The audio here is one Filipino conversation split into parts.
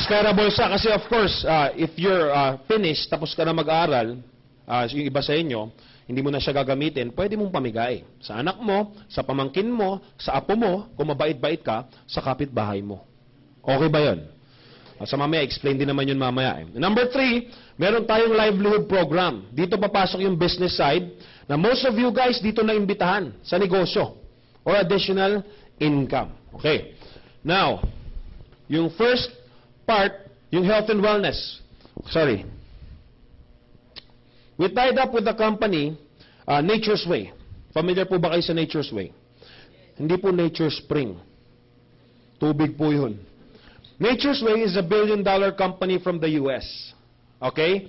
Kaya bolsa kasi of course, if you're finished, tapos ka na mag-aaral, yung iba sa inyo, hindi mo na siya gagamitin, pwede mong pamigay. Sa anak mo, sa pamangkin mo, sa apo mo, kung mabait-bait ka, sa kapitbahay mo. Okay ba yun? Sa mamaya, explain din naman yun mamaya. Number 3, meron tayong livelihood program. Dito papasok yung business side na most of you guys dito na imbitahan sa negosyo or additional income. Okay. Now, yung first part, yung health and wellness. Sorry. We tied up with the company, Nature's Way. Familiar po ba kayo sa Nature's Way? Hindi po Nature Spring. Tubig po yun. Nature's Way is a billion-dollar company from the US. Okay?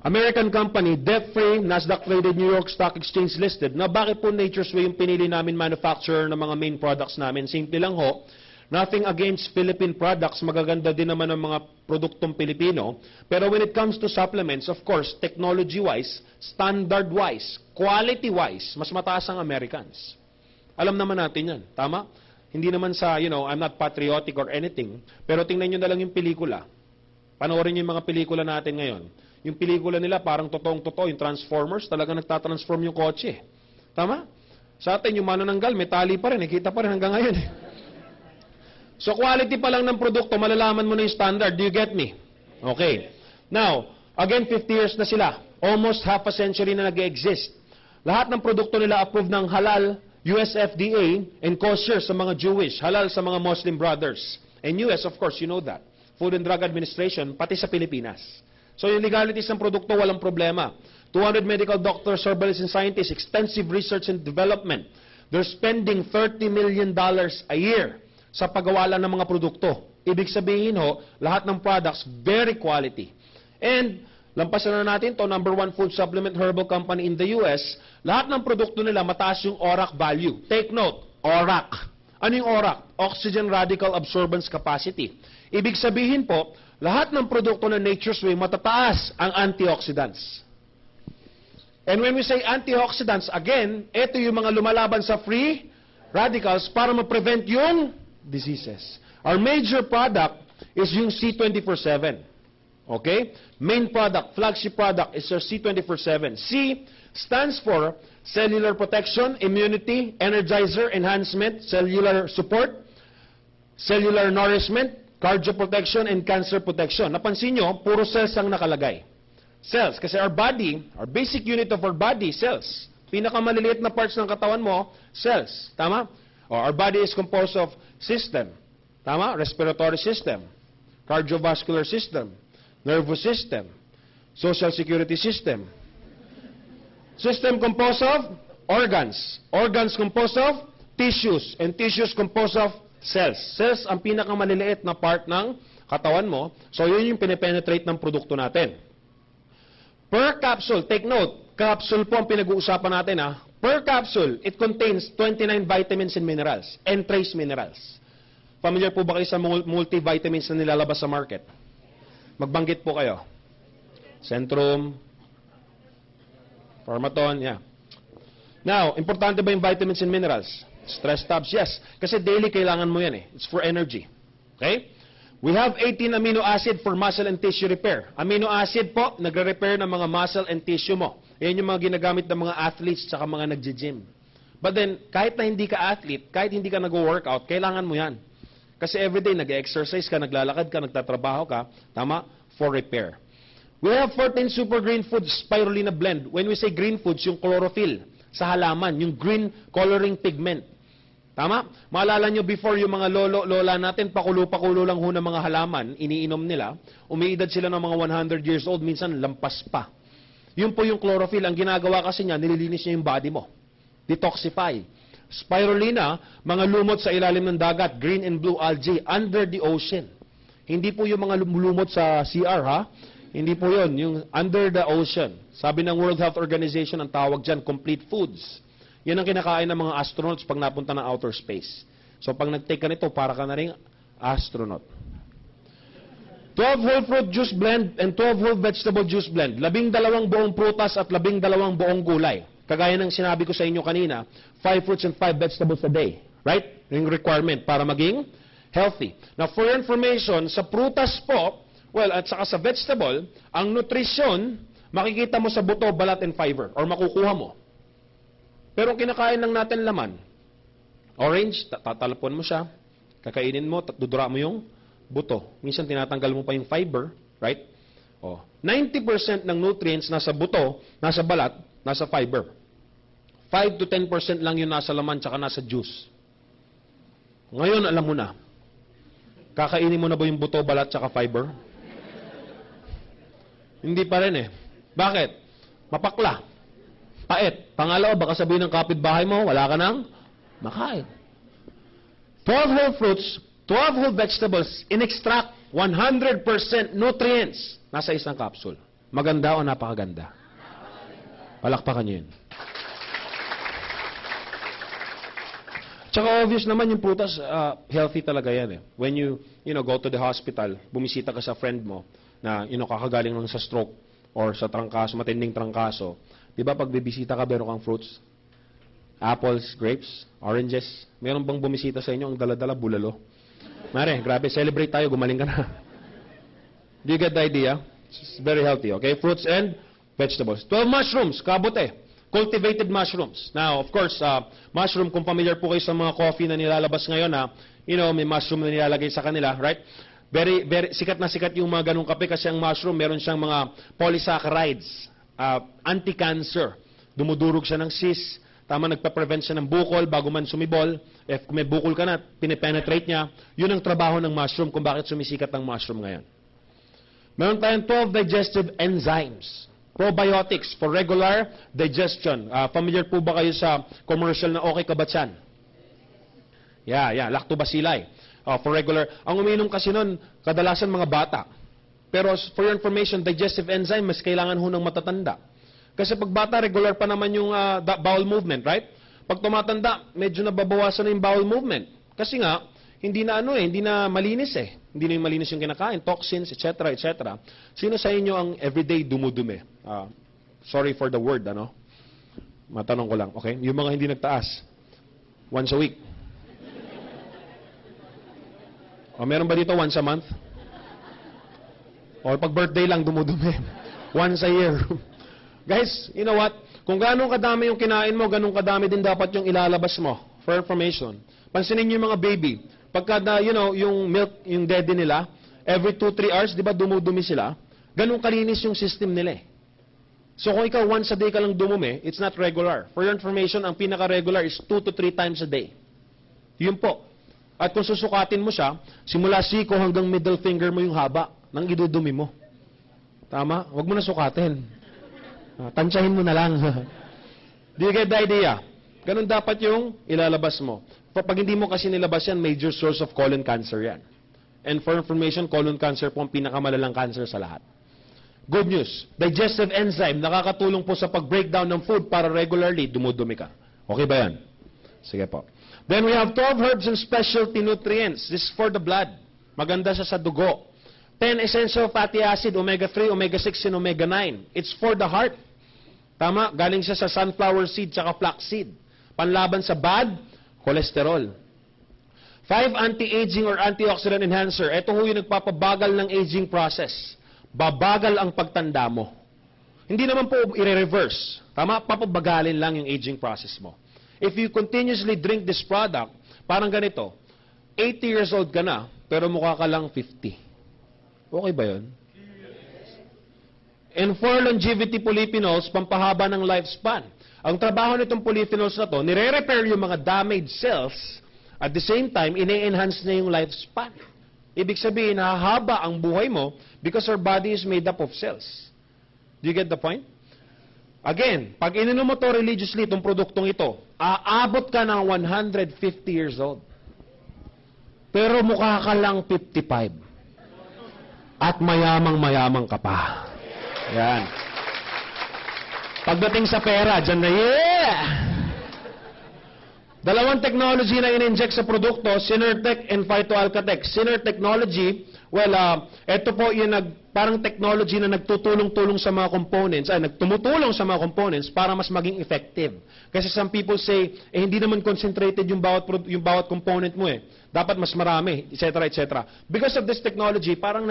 American company, debt-free, Nasdaq-traded, New York Stock Exchange listed. Na bakit po Nature's Way yung pinili namin manufacturer ng mga main products namin? Simple lang ho. Nothing against Philippine products. Magaganda din naman ang mga produktong Pilipino. Pero when it comes to supplements, of course, technology-wise, standard-wise, quality-wise, mas mataas ang Americans. Alam naman natin yan. Tama? Hindi naman sa, I'm not patriotic or anything. Pero tingnan nyo na lang yung pelikula. Panoorin nyo yung mga pelikula natin ngayon. Yung pelikula nila parang totoong-totoo. Yung Transformers, talagang nagtatransform yung kotse. Tama? Sa atin, yung manananggal, may tali pa rin. Nakita pa rin hanggang ngayon. So, quality pa lang ng produkto, malalaman mo na yung standard. Do you get me? Okay. Now, again, 50 years na sila. Almost half a century na nag-exist. Lahat ng produkto nila approved ng halal, US FDA, and kosher sa mga Jewish, halal sa mga Muslim brothers. And US, of course, you know that. Food and Drug Administration, pati sa Pilipinas. So, yung legalities ng produkto, walang problema. 200 medical doctors, herbalists, and scientists, extensive research and development. They're spending $30 million a year sa paggawa lang ng mga produkto. Ibig sabihin ho, lahat ng products, very quality. And, lampasan na natin to, number 1 food supplement herbal company in the US, lahat ng produkto nila, mataas yung ORAC value. Take note, ORAC. Ano yung ORAC? Oxygen Radical Absorbance Capacity. Ibig sabihin po, lahat ng produkto ng Nature's Way, matataas ang antioxidants. And when we say antioxidants, again, ito yung mga lumalaban sa free radicals para ma-prevent yung diseases. Our major product is yung C24/7. Okay? Main product, flagship product is our C24/7. C stands for cellular protection, immunity, energizer, enhancement, cellular support, cellular nourishment, cardio protection, and cancer protection. Napansin nyo, puro cells ang nakalagay. Cells. Kasi our body, our basic unit of our body, cells. Pinakamaliliit na parts ng katawan mo, cells. Tama? Our body is composed of system. Tama? Respiratory system. Cardiovascular system. Nervous system. Social security system. System composed of organs. Organs composed of tissues. And tissues composed of cells. Cells ang pinakamaliliit na part ng katawan mo. So, yun yung pinipenetrate ng produkto natin. Per capsule, take note, capsule po ang pinag-uusapan natin ha. Per capsule, it contains 29 vitamins and minerals and trace minerals. Familiar po ba kayo sa multivitamins na nilalabas sa market? Magbanggit po kayo. Centrum, Pharmaton, yeah. Now, importante ba yung vitamins and minerals? Stress tabs, yes. Kasi daily kailangan mo yan eh. It's for energy. Okay? We have 18 amino acid for muscle and tissue repair. Amino acid po, nagre-repair ng mga muscle and tissue mo. Yan yung mga ginagamit ng mga athletes at mga nagji-gym. But then, kahit na hindi ka athlete, kahit hindi ka nag-workout, kailangan mo yan. Kasi everyday, nag-exercise ka, naglalakad ka, nagtatrabaho ka, tama, for repair. We have 14 super green foods spirulina blend. When we say green foods, yung chlorophyll sa halaman, yung green coloring pigment. Tama? Maalala nyo before yung mga lola natin, pakulo-pakulo lang ho ng mga halaman, iniinom nila, umiidad sila ng mga 100 years old, minsan lampas pa. Yun po yung chlorophyll. Ang ginagawa kasi niya, nililinis niya yung body mo. Detoxify. Spirulina, mga lumot sa ilalim ng dagat, green and blue algae, under the ocean. Hindi po yung mga lumot sa CR, ha? Hindi po yun, yung under the ocean. Sabi ng World Health Organization, ang tawag dyan, complete foods. Yan ang kinakain ng mga astronauts pag napunta ng outer space. So pag nag-take ka nito, para ka na rin astronaut. 12 whole fruit juice blend and 12 whole vegetable juice blend. 12 buong prutas at 12 buong gulay. Kagaya ng sinabi ko sa inyo kanina, 5 fruits and 5 vegetables a day. Right? Yung requirement para maging healthy. Now, for your information, sa prutas po, well, at saka sa vegetable, ang nutrisyon, makikita mo sa buto, balat, and fiber, or makukuha mo. Pero kinakain lang natin laman. Orange, tatalapon mo siya, kakainin mo, dudura mo yung buto. Minsan tinatanggal mo pa yung fiber, right? 90% ng nutrients nasa buto, nasa balat, nasa fiber. 5 to 10% lang yung nasa laman tsaka nasa juice. Ngayon, alam mo na. Kakainin mo na ba yung buto, balat, tsaka fiber? Hindi pa rin eh. Bakit? Mapakla. Pait. Pangalawa, baka sabihin ng kapitbahay mo, wala ka nang makain. 12 whole fruits, 12 whole vegetables, in-extract 100% nutrients nasa isang capsule. Maganda o napakaganda? Palakpakan nyo yun. Tsaka obvious naman yung prutas, healthy talaga yan eh. When you go to the hospital, bumisita ka sa friend mo na kakagaling lang sa stroke or sa trangkaso, matinding trangkaso. Di ba pag bibisita ka, meron kang fruits? Apples, grapes, oranges. Meron bang bumisita sa inyo ang dala-dala bulalo? Mare, grabe, celebrate tayo, gumaling ka na. Do you get the idea? It's very healthy, okay? Fruits and vegetables. 12 mushrooms, kabote. Cultivated mushrooms. Now, of course, mushroom, kung familiar po kayo sa mga coffee na nilalabas ngayon, may mushroom na nilalagay sa kanila, right? Very, very, sikat na sikat yung mga ganong kape kasi ang mushroom, meron siyang mga polysaccharides, anti-cancer. Dumudurog siya ng cyst. Tama, nagpa-prevent siya ng bukol bago man sumibol. If kung may bukol ka na, pinipenetrate niya. Yun ang trabaho ng mushroom kung bakit sumisikat ang mushroom ngayon. Meron tayong 12 digestive enzymes. Probiotics for regular digestion. Familiar po ba kayo sa commercial na Okay Kabatsan? Yeah, lactobacilli. For regular. Ang uminom kasi nun, kadalasan mga bata. Pero for your information, digestive enzyme, mas kailangan ho ng matatanda. Kasi pag bata, regular pa naman yung bowel movement, right? Pag tumatanda, medyo nababawasan na yung bowel movement. Kasi nga, hindi na malinis eh. Hindi na yung malinis yung kinakain, toxins, etc., etc. Sino sa inyo ang everyday dumudumi? Sorry for the word, Matanong ko lang, okay? Yung mga hindi nagtaas, once a week. O meron ba dito once a month? O pag birthday lang dumudumi. Once a year. Guys, you know what? Kung ganun kadami yung kinain mo, ganun kadami din dapat yung ilalabas mo. For information. Pansinin niyo yung mga baby. Pagka, yung milk, yung daddy nila, every 2-3 hours, di ba, dumudumi sila? Ganun kalinis yung system nila eh. So kung ikaw once a day ka lang dumumi, it's not regular. For your information, ang pinaka-regular is 2 to 3 times a day. Yun po. At kung susukatin mo siya, simula siko hanggang middle finger mo yung haba ng idudumi mo. Tama? Huwag mo na sukatin. Tansyahin mo na lang. Do you get the idea? Ganun dapat yung ilalabas mo. Pag hindi mo kasi nilabas yan, major source of colon cancer yan. And for information, colon cancer po ang pinakamalalang cancer sa lahat. Good news, digestive enzyme, nakakatulong po sa pag-breakdown ng food para regularly dumudumi ka. Okay ba yan? Sige po. Then we have 12 herbs and specialty nutrients. This is for the blood. Maganda siya sa dugo. 10 essential fatty acid, omega-3, omega-6, and omega-9. It's for the heart. Tama? Galing siya sa sunflower seed tsaka flax seed. Panlaban sa bad cholesterol. 5 anti-aging or antioxidant enhancer. Ito ho yung nagpapabagal ng aging process. Babagal ang pagtanda mo. Hindi naman po i-reverse. Tama? Papabagalin lang yung aging process mo. If you continuously drink this product, parang ganito, 80 years old ka na, pero mukha ka lang 50. Okay ba yun? And for longevity polyphenols, pampahaba ng lifespan. Ang trabaho nitong polyphenols na to, nire-repair yung mga damaged cells, at the same time, ine-enhance na yung lifespan. Ibig sabihin, hahaba ang buhay mo because our body is made up of cells. Do you get the point? Again, pag ininom mo to religiously, itong produktong ito, aabot ka ng 150 years old. Pero mukha ka lang 55. At mayamang-mayamang ka pa. Yan. Pagdating sa pera, dyan na, yeah! Dalawang technology na in-inject sa produkto, Synertech and Phytoalcatech. Syner technology, Well, ito po yung parang technology na nagtutulong-tulong sa mga components, nagtumutulong sa mga components para mas maging effective. Kasi some people say, hindi naman concentrated yung bawat component mo eh. Dapat mas marami, etc., etc. Because of this technology, parang